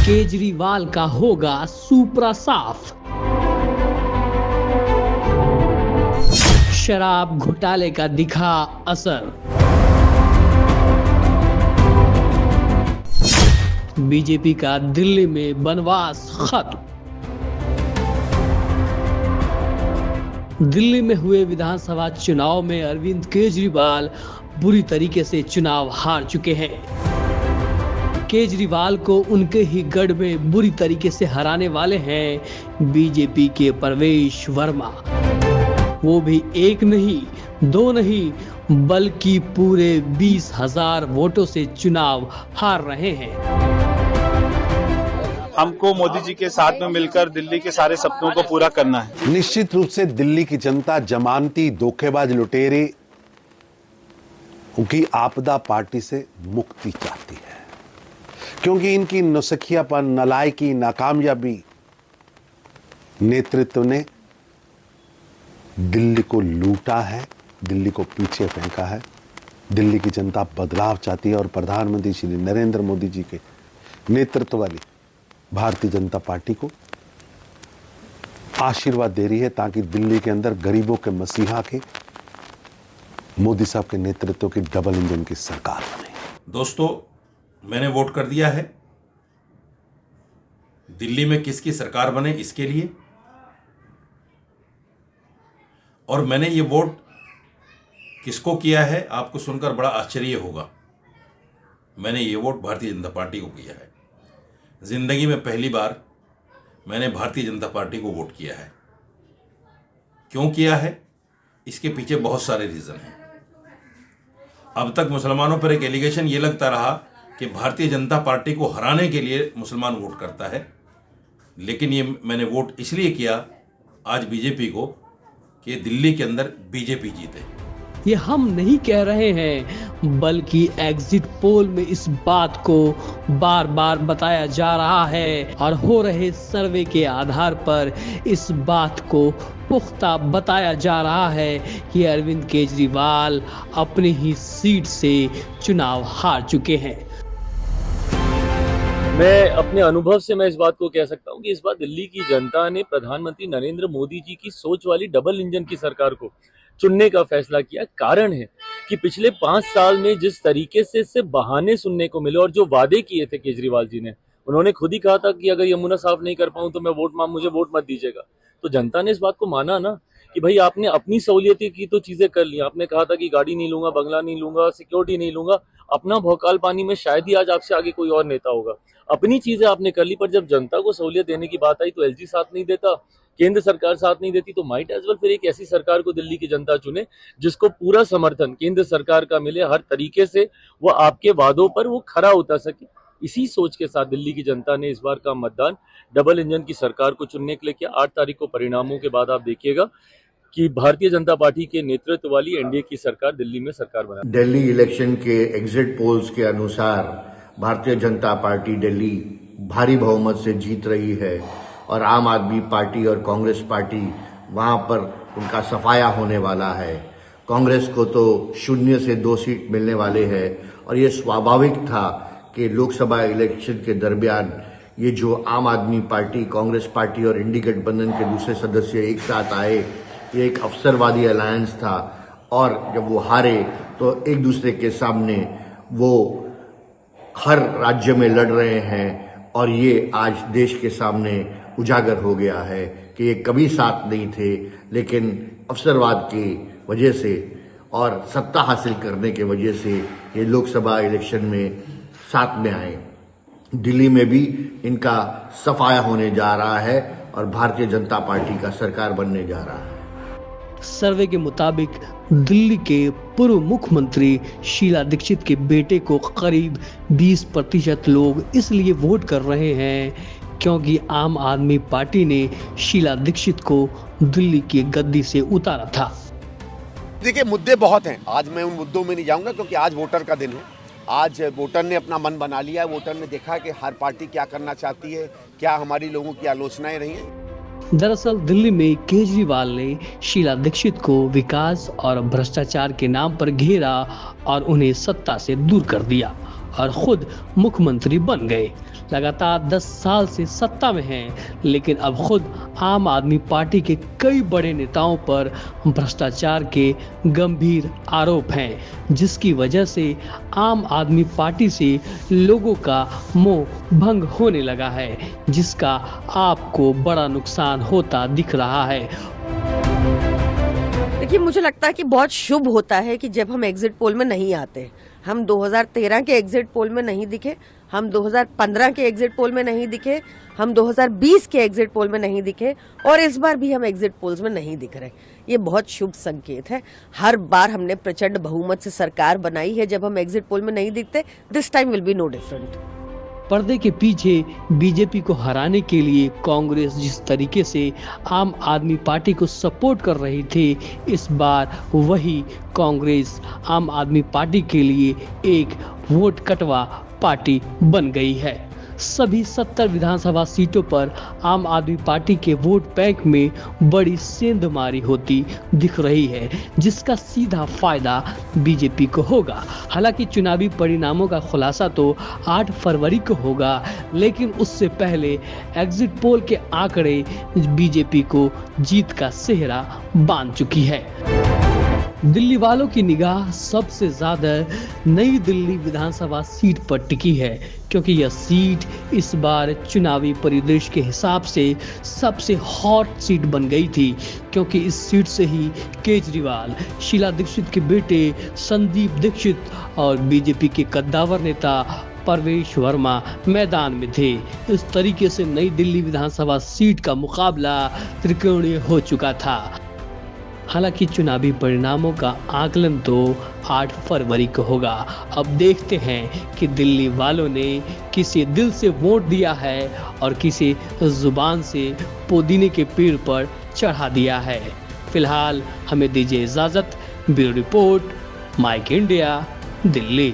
केजरीवाल का होगा सुपरा साफ। शराब घोटाले का दिखा असर। बीजेपी का दिल्ली में बनवास खत्म। दिल्ली में हुए विधानसभा चुनाव में अरविंद केजरीवाल बुरी तरीके से चुनाव हार चुके हैं। केजरीवाल को उनके ही गढ़ में बुरी तरीके से हराने वाले हैं बीजेपी के प्रवेश वर्मा। वो भी एक नहीं, दो नहीं, बल्कि पूरे 20,000 वोटों से चुनाव हार रहे हैं। हमको मोदी जी के साथ में मिलकर दिल्ली के सारे सपनों को पूरा करना है। निश्चित रूप से दिल्ली की जनता जमानती धोखेबाज लुटेरे उनकी आपदा पार्टी से मुक्ति चाहती है, क्योंकि इनकी नौसिखियापन, नालायकी, नाकामयाबी नेतृत्व ने दिल्ली को लूटा है, दिल्ली को पीछे फेंका है। दिल्ली की जनता बदलाव चाहती है और प्रधानमंत्री श्री नरेंद्र मोदी जी के नेतृत्व वाली भारतीय जनता पार्टी को आशीर्वाद दे रही है, ताकि दिल्ली के अंदर गरीबों के मसीहा के मोदी साहब के नेतृत्व की डबल इंजन की सरकार बने। दोस्तों, मैंने वोट कर दिया है दिल्ली में किसकी सरकार बने इसके लिए, और मैंने ये वोट किसको किया है आपको सुनकर बड़ा आश्चर्य होगा। मैंने ये वोट भारतीय जनता पार्टी को किया है। जिंदगी में पहली बार मैंने भारतीय जनता पार्टी को वोट किया है। क्यों किया है, इसके पीछे बहुत सारे रीजन हैं। अब तक मुसलमानों पर एक एलिगेशन ये लगता रहा कि भारतीय जनता पार्टी को हराने के लिए मुसलमान वोट करता है, लेकिन ये मैंने वोट इसलिए किया आज बीजेपी को कि दिल्ली के अंदर बीजेपी जीते। ये हम नहीं कह रहे हैं, बल्कि एग्जिट पोल में इस बात को बार बार बताया जा रहा है और हो रहे सर्वे के आधार पर इस बात को पुख्ता बताया जा रहा है कि अरविंद केजरीवाल अपनी ही सीट से चुनाव हार चुके हैं। मैं अपने अनुभव से मैं इस बात को कह सकता हूं कि इस बार दिल्ली की जनता ने प्रधानमंत्री नरेंद्र मोदी जी की सोच वाली डबल इंजन की सरकार को चुनने का फैसला किया। कारण है कि पिछले 5 साल में जिस तरीके से इससे बहाने सुनने को मिले और जो वादे किए थे केजरीवाल जी ने, उन्होंने खुद ही कहा था कि अगर यमुना साफ नहीं कर पाऊं तो मैं मुझे वोट मत दीजिएगा। तो जनता ने इस बात को माना ना कि भाई आपने अपनी सहूलियत की तो चीजें कर ली। आपने कहा था कि गाड़ी नहीं लूंगा, बंगला नहीं लूंगा, सिक्योरिटी नहीं लूंगा। अपना भौकाल पानी में शायद ही आज आपसे आगे कोई और नेता होगा। अपनी चीजें आपने कर ली, पर जब जनता को सहूलियत देने की बात आई तो एलजी साथ नहीं देता, केंद्र सरकार साथ नहीं देती, तो माइट एज वेल फिर एक ऐसी सरकार को दिल्ली की जनता चुने जिसको पूरा समर्थन केंद्र सरकार का मिले, हर तरीके से वो आपके वादों पर वो खरा उतर सके। इसी सोच के साथ दिल्ली की जनता ने इस बार का मतदान डबल इंजन की सरकार को चुनने के लिए किया। 8 तारीख को परिणामों के बाद आप देखिएगा कि भारतीय जनता पार्टी के नेतृत्व वाली एनडीए की सरकार दिल्ली में सरकार बना। दिल्ली इलेक्शन के एग्जिट पोल्स के अनुसार भारतीय जनता पार्टी दिल्ली भारी बहुमत से जीत रही है और आम आदमी पार्टी और कांग्रेस पार्टी वहां पर उनका सफाया होने वाला है। कांग्रेस को तो 0 से 2 सीट मिलने वाले हैं और ये स्वाभाविक था कि लोकसभा इलेक्शन के दरमियान ये जो आम आदमी पार्टी, कांग्रेस पार्टी और इंडी गठबंधन के दूसरे सदस्य एक साथ आए, ये एक अवसरवादी अलायंस था और जब वो हारे तो एक दूसरे के सामने वो हर राज्य में लड़ रहे हैं और ये आज देश के सामने उजागर हो गया है कि ये कभी साथ नहीं थे, लेकिन अवसरवाद की वजह से और सत्ता हासिल करने के वजह से ये लोकसभा इलेक्शन में साथ में आए। दिल्ली में भी इनका सफाया होने जा रहा है और भारतीय जनता पार्टी का सरकार बनने जा रहा है। सर्वे के मुताबिक दिल्ली के पूर्व मुख्यमंत्री शीला दीक्षित के बेटे को करीब 20% लोग इसलिए वोट कर रहे हैं क्योंकि आम आदमी पार्टी ने शीला दीक्षित को दिल्ली की गद्दी से उतारा था। देखिए, मुद्दे बहुत हैं। आज मैं उन मुद्दों में नहीं जाऊंगा क्योंकि आज वोटर का दिन है। आज वोटर ने अपना मन बना लिया है। वोटर ने देखा कि हर पार्टी क्या करना चाहती है, क्या हमारी लोगों की आलोचनाएं रही हैं। दरअसल दिल्ली में केजरीवाल ने शीला दीक्षित को विकास और भ्रष्टाचार के नाम पर घेरा और उन्हें सत्ता से दूर कर दिया और खुद मुख्यमंत्री बन गए। लगातार 10 साल से सत्ता में हैं, लेकिन अब खुद आम आदमी पार्टी के कई बड़े नेताओं पर भ्रष्टाचार के गंभीर आरोप हैं, जिसकी वजह से आम आदमी पार्टी से लोगों का मोह भंग होने लगा है, जिसका आपको बड़ा नुकसान होता दिख रहा है। देखिए, मुझे लगता है कि बहुत शुभ होता है कि जब हम एग्जिट पोल में नहीं आते। हम 2013 के एग्जिट पोल में नहीं दिखे, हम 2015 के एग्जिट पोल में नहीं दिखे, हम 2020 के एग्जिट पोल में नहीं दिखे और इस बार भी हम एग्जिट पोल्स में नहीं दिख रहे। ये बहुत शुभ संकेत है। हर बार हमने प्रचंड बहुमत से सरकार बनाई है जब हम एग्जिट पोल में नहीं दिखते। This time will be no different. पर्दे के पीछे बीजेपी को हराने के लिए कांग्रेस जिस तरीके से आम आदमी पार्टी को सपोर्ट कर रही थी, इस बार वही कांग्रेस आम आदमी पार्टी के लिए एक वोट कटवा पार्टी बन गई है। सभी 70 विधानसभा सीटों पर आम आदमी पार्टी के वोट बैंक में बड़ी सेंधमारी होती दिख रही है, जिसका सीधा फायदा बीजेपी को होगा। हालांकि चुनावी परिणामों का खुलासा तो 8 फरवरी को होगा, लेकिन उससे पहले एग्जिट पोल के आंकड़े बीजेपी को जीत का सेहरा बांध चुकी है। दिल्ली वालों की निगाह सबसे ज्यादा नई दिल्ली विधानसभा सीट पर टिकी है, क्योंकि यह सीट इस बार चुनावी परिदृश्य के हिसाब से सबसे हॉट सीट बन गई थी, क्योंकि इस सीट से ही केजरीवाल, शीला दीक्षित के बेटे संदीप दीक्षित और बीजेपी के कद्दावर नेता परवेश वर्मा मैदान में थे। इस तरीके से नई दिल्ली विधानसभा सीट का मुकाबला त्रिकोणीय हो चुका था। हालांकि चुनावी परिणामों का आकलन तो 8 फरवरी को होगा। अब देखते हैं कि दिल्ली वालों ने किसे दिल से वोट दिया है और किसे जुबान से पुदीने के पेड़ पर चढ़ा दिया है। फिलहाल हमें दीजिए इजाजत। Bureau report, Mike India, Delhi.